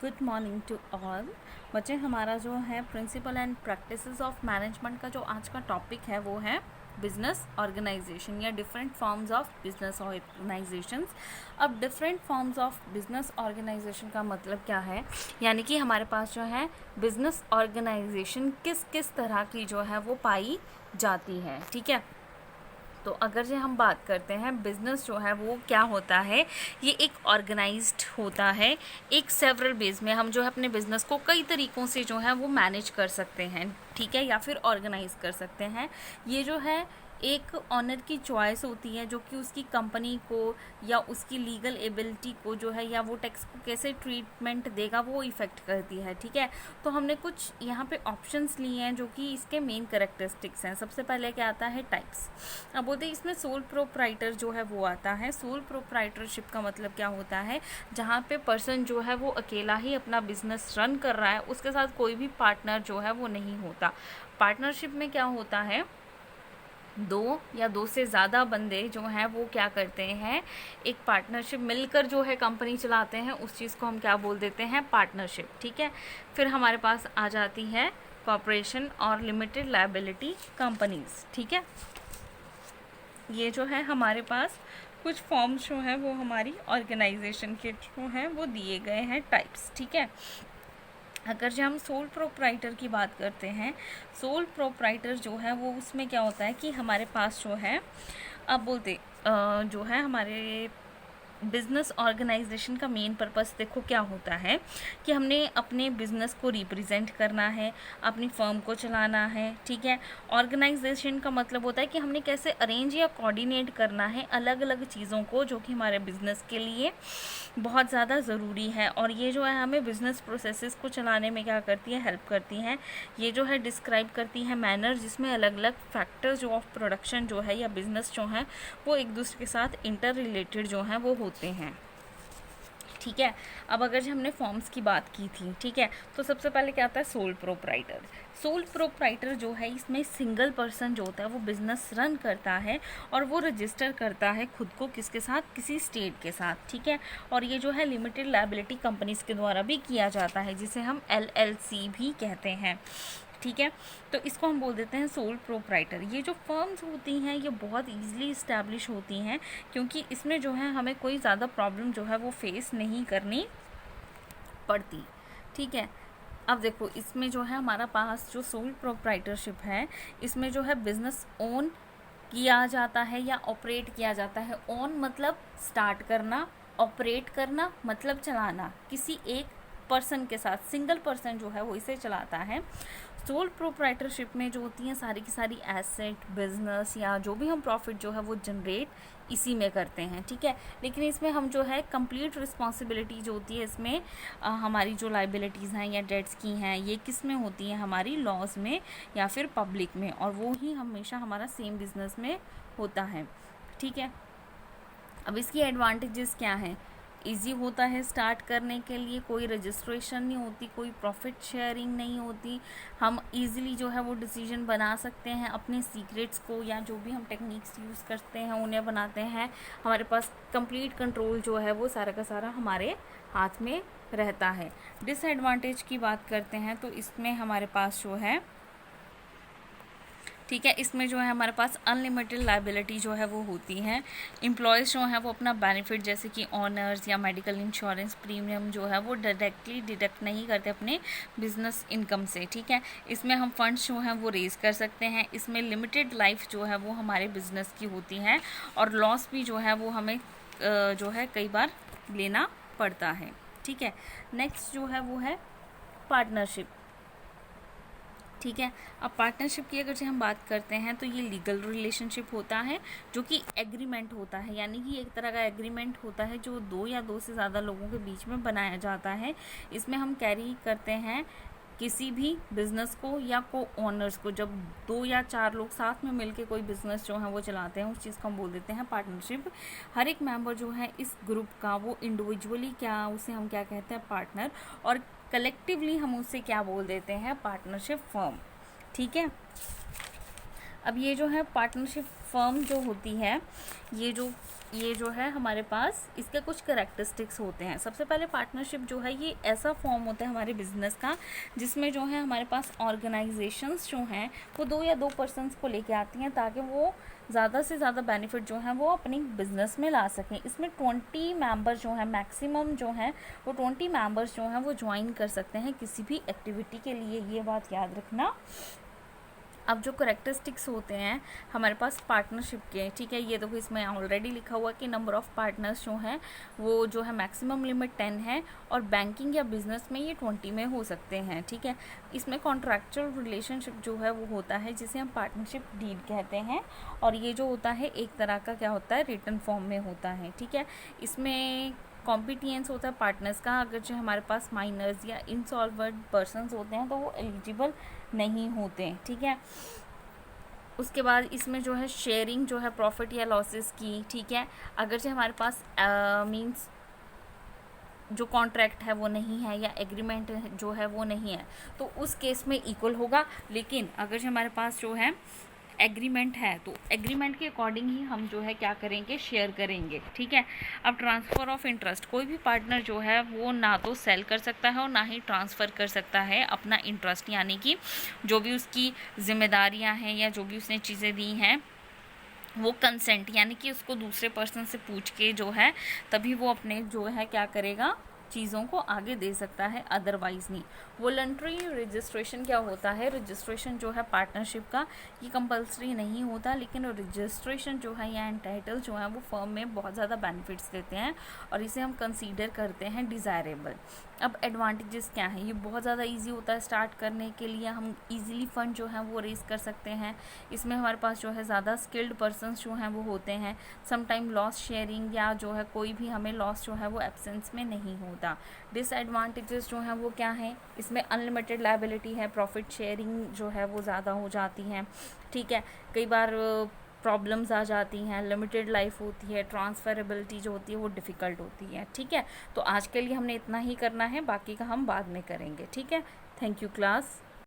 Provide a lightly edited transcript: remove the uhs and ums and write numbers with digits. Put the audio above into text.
Good morning to all बच्चे। हमारा जो है principles and practices of management का जो आज का टॉपिक है वो है बिजनेस ऑर्गेनाइजेशन या different forms of business organisations. अब different forms of business organisation का मतलब क्या है, यानी कि हमारे पास जो है बिजनेस ऑर्गेनाइजेशन किस किस तरह की जो है वो पाई जाती है। ठीक है, तो अगर जो हम बात करते हैं बिज़नेस जो है वो क्या होता है, ये एक ऑर्गेनाइज्ड होता है। एक सेवरल बेस में हम जो है अपने बिज़नेस को कई तरीक़ों से जो है वो मैनेज कर सकते हैं, ठीक है, या फिर ऑर्गेनाइज कर सकते हैं। ये जो है एक ऑनर की चॉइस होती है जो कि उसकी कंपनी को या उसकी लीगल एबिलिटी को जो है या वो टैक्स को कैसे ट्रीटमेंट देगा वो इफ़ेक्ट करती है। ठीक है, तो हमने कुछ यहाँ पे ऑप्शंस लिए हैं जो कि इसके मेन कैरेक्टरिस्टिक्स हैं। सबसे पहले क्या आता है, टाइप्स। अब बोलते हैं इसमें सोल प्रोप्राइटर जो है वो आता है। सोल प्रोप्राइटरशिप का मतलब क्या होता है, जहाँ पे पर्सन जो है वो अकेला ही अपना बिजनेस रन कर रहा है, उसके साथ कोई भी पार्टनर जो है वो नहीं होता। पार्टनरशिप में क्या होता है, दो या दो से ज़्यादा बंदे जो हैं वो क्या करते हैं, एक पार्टनरशिप मिलकर जो है कंपनी चलाते हैं, उस चीज़ को हम क्या बोल देते हैं, पार्टनरशिप। ठीक है, फिर हमारे पास आ जाती है कॉर्पोरेशन और लिमिटेड लायबिलिटी कंपनीज। ठीक है, ये जो है हमारे पास कुछ फॉर्म्स जो हैं वो हमारी ऑर्गेनाइजेशन के जो हैं वो दिए गए हैं, टाइप्स। ठीक है, अगर जो हम सोल प्रोप्राइटर की बात करते हैं, सोल प्रोप्राइटर जो है वो उसमें क्या होता है कि हमारे पास जो है, अब बोलते जो है हमारे बिज़नेस ऑर्गेनाइजेशन का मेन पर्पस देखो क्या होता है कि हमने अपने बिज़नेस को रिप्रेजेंट करना है, अपनी फर्म को चलाना है। ठीक है, ऑर्गेनाइजेशन का मतलब होता है कि हमने कैसे अरेंज या कोऑर्डिनेट करना है अलग अलग चीज़ों को जो कि हमारे बिज़नेस के लिए बहुत ज़्यादा ज़रूरी है। और ये जो है हमें बिज़नेस प्रोसेसेस को चलाने में क्या करती है, हेल्प करती हैं। ये जो है डिस्क्राइब करती है मैनर जिसमें अलग अलग फैक्टर्स जो ऑफ प्रोडक्शन जो है या बिज़नेस जो है वो एक दूसरे के साथ इंटर रिलेटेड जो हैं वो होते हैं। ठीक है, अब अगर जो हमने फॉर्म्स की बात की थी, ठीक है, तो सबसे पहले क्या आता है, सोल प्रोप्राइटर। सोल प्रोप्राइटर जो है इसमें सिंगल पर्सन जो होता है वो बिज़नेस रन करता है और वो रजिस्टर करता है खुद को किसके साथ, किसी स्टेट के साथ। ठीक है, और ये जो है लिमिटेड लायबिलिटी कंपनीज के द्वारा भी किया जाता है जिसे हम LLC भी कहते हैं। ठीक है, तो इसको हम बोल देते हैं सोल प्रोप्राइटर। ये जो फर्म्स होती हैं ये बहुत ईजिली इस्टेब्लिश होती हैं क्योंकि इसमें जो है हमें कोई ज़्यादा प्रॉब्लम जो है वो फेस नहीं करनी पड़ती। ठीक है, अब देखो इसमें जो है हमारा पास जो सोल प्रोप्राइटरशिप है इसमें जो है बिज़नेस ओन किया जाता है या ऑपरेट किया जाता है। ओन मतलब स्टार्ट करना, ऑपरेट करना मतलब चलाना, किसी एक पर्सन के साथ, सिंगल पर्सन जो है वो इसे चलाता है। सोल प्रोप्राइटरशिप में जो होती हैं सारी की सारी एसेट, बिजनेस या जो भी हम प्रॉफिट जो है वो जनरेट इसी में करते हैं। ठीक है, लेकिन इसमें हम जो है कंप्लीट रिस्पॉन्सिबिलिटी जो होती है इसमें हमारी जो लाइबिलिटीज़ हैं या डेट्स की हैं ये किस में होती हैं, हमारी लॉस में या फिर पब्लिक में, और वो ही हमेशा हमारा सेम बिजनेस में होता है। ठीक है, अब इसकी एडवांटेजेस क्या हैं, ईजी होता है स्टार्ट करने के लिए, कोई रजिस्ट्रेशन नहीं होती, कोई प्रॉफिट शेयरिंग नहीं होती, हम इजीली जो है वो डिसीजन बना सकते हैं, अपने सीक्रेट्स को या जो भी हम टेक्निक्स यूज़ करते हैं उन्हें बनाते हैं, हमारे पास कंप्लीट कंट्रोल जो है वो सारा का सारा हमारे हाथ में रहता है। डिसएडवांटेज की बात करते हैं तो इसमें हमारे पास जो है, ठीक है, इसमें जो है हमारे पास अनलिमिटेड लायबिलिटी जो है वो होती है। एम्प्लॉयज़ जो है वो अपना बेनिफिट जैसे कि ऑनर्स या मेडिकल इंश्योरेंस प्रीमियम जो है वो डायरेक्टली डिडक्ट नहीं करते अपने बिजनेस इनकम से। ठीक है, इसमें हम फंड्स जो हैं वो रेज़ कर सकते हैं। इसमें लिमिटेड लाइफ जो है वो हमारे बिजनेस की होती है और लॉस भी जो है वो हमें जो है कई बार लेना पड़ता है। ठीक है, नेक्स्ट जो है वो है पार्टनरशिप। ठीक है, अब पार्टनरशिप की अगर से हम बात करते हैं तो ये लीगल रिलेशनशिप होता है जो कि एग्रीमेंट होता है, यानी कि एक तरह का एग्रीमेंट होता है जो दो या दो से ज़्यादा लोगों के बीच में बनाया जाता है। इसमें हम कैरी करते हैं किसी भी बिज़नेस को या को ओनर्स को, जब दो या चार लोग साथ में मिलके कोई बिज़नेस जो है वो चलाते हैं उस चीज़ को हम बोल देते हैं पार्टनरशिप। हर एक मेंबर जो है इस ग्रुप का वो इंडिविजुअली क्या, उसे हम क्या कहते हैं, पार्टनर, और कलेक्टिवली हम उसे क्या बोल देते हैं, पार्टनरशिप फर्म। ठीक है, अब ये जो है पार्टनरशिप फर्म जो होती है, ये जो है हमारे पास इसके कुछ करेक्टरिस्टिक्स होते हैं। सबसे पहले पार्टनरशिप जो है ये ऐसा फॉर्म होता है हमारे बिजनेस का जिसमें जो है हमारे पास ऑर्गेनाइजेशंस जो हैं वो 2 या 2 पर्सनस को लेके आती हैं ताकि वो ज़्यादा से ज़्यादा बेनिफिट जो है वो अपनी बिजनेस में ला सकें। इसमें 20 मेंबर जो है मैक्सिमम जो है वो 20 मेंबर्स जो हैं वो ज्वाइन कर सकते हैं किसी भी एक्टिविटी के लिए, ये बात याद रखना। अब जो करेक्टरिस्टिक्स होते हैं हमारे पास पार्टनरशिप के, ठीक है, ये देखो इसमें ऑलरेडी लिखा हुआ कि नंबर ऑफ़ पार्टनर्स जो हैं वो जो है मैक्सिमम लिमिट 10 है और बैंकिंग या बिजनेस में ये 20 में हो सकते हैं, ठीक है। इसमें कॉन्ट्रैक्चुअल रिलेशनशिप जो है वो होता है जिसे हम पार्टनरशिप डीड कहते हैं और ये जो होता है एक तरह का क्या होता है रिटन फॉर्म में होता है, ठीक है। इसमें कॉम्पिटियंस होता है पार्टनर्स का, अगर जो हमारे पास माइनर्स या इंसॉल्वेंट पर्सन्स होते हैं तो वो एलिजिबल नहीं होते, ठीक है। उसके बाद इसमें जो है शेयरिंग जो है प्रॉफिट या लॉसेस की, ठीक है, अगर जो हमारे पास मींस जो कॉन्ट्रैक्ट है वो नहीं है या एग्रीमेंट जो है वो नहीं है तो उस केस में इक्वल होगा। लेकिन अगर जो हमारे पास जो है एग्रीमेंट है तो एग्रीमेंट के अकॉर्डिंग ही हम जो है क्या करेंगे, शेयर करेंगे, ठीक है। अब ट्रांसफ़र ऑफ इंटरेस्ट, कोई भी पार्टनर जो है वो ना तो सेल कर सकता है और ना ही ट्रांसफ़र कर सकता है अपना इंटरेस्ट, यानी कि जो भी उसकी जिम्मेदारियां हैं या जो भी उसने चीज़ें दी हैं वो कंसेंट, यानी कि उसको दूसरे पर्सन से पूछ के जो है तभी वो अपने जो है क्या करेगा, चीज़ों को आगे दे सकता है, अदरवाइज़ नहीं। वॉलंटरी रजिस्ट्रेशन क्या होता है, रजिस्ट्रेशन जो है पार्टनरशिप का ये कंपलसरी नहीं होता, लेकिन रजिस्ट्रेशन जो है या एंटाइटल जो है वो फर्म में बहुत ज़्यादा बेनिफिट्स देते हैं और इसे हम कंसीडर करते हैं डिज़ायरेबल। अब एडवांटेजेस क्या हैं, ये बहुत ज़्यादा इजी होता है स्टार्ट करने के लिए, हम इजीली फ़ंड जो है वो रेज़ कर सकते हैं। इसमें हमारे पास जो है ज़्यादा स्किल्ड पर्सन्स जो हैं वो होते हैं। समटाइम लॉस शेयरिंग या जो है कोई भी हमें लॉस जो है वो एब्सेंस में नहीं होता। डिसएडवांटेजेस जो हैं वो क्या हैं, इसमें अनलिमिटेड लायबिलिटी है, प्रॉफिट शेयरिंग जो है वो ज़्यादा हो जाती है, ठीक है। कई बार प्रॉब्लम्स आ जाती हैं, लिमिटेड लाइफ होती है, ट्रांसफरेबिलिटी जो होती है वो डिफ़िकल्ट होती है, ठीक है। तो आज के लिए हमने इतना ही करना है, बाकी का हम बाद में करेंगे, ठीक है। Thank you class.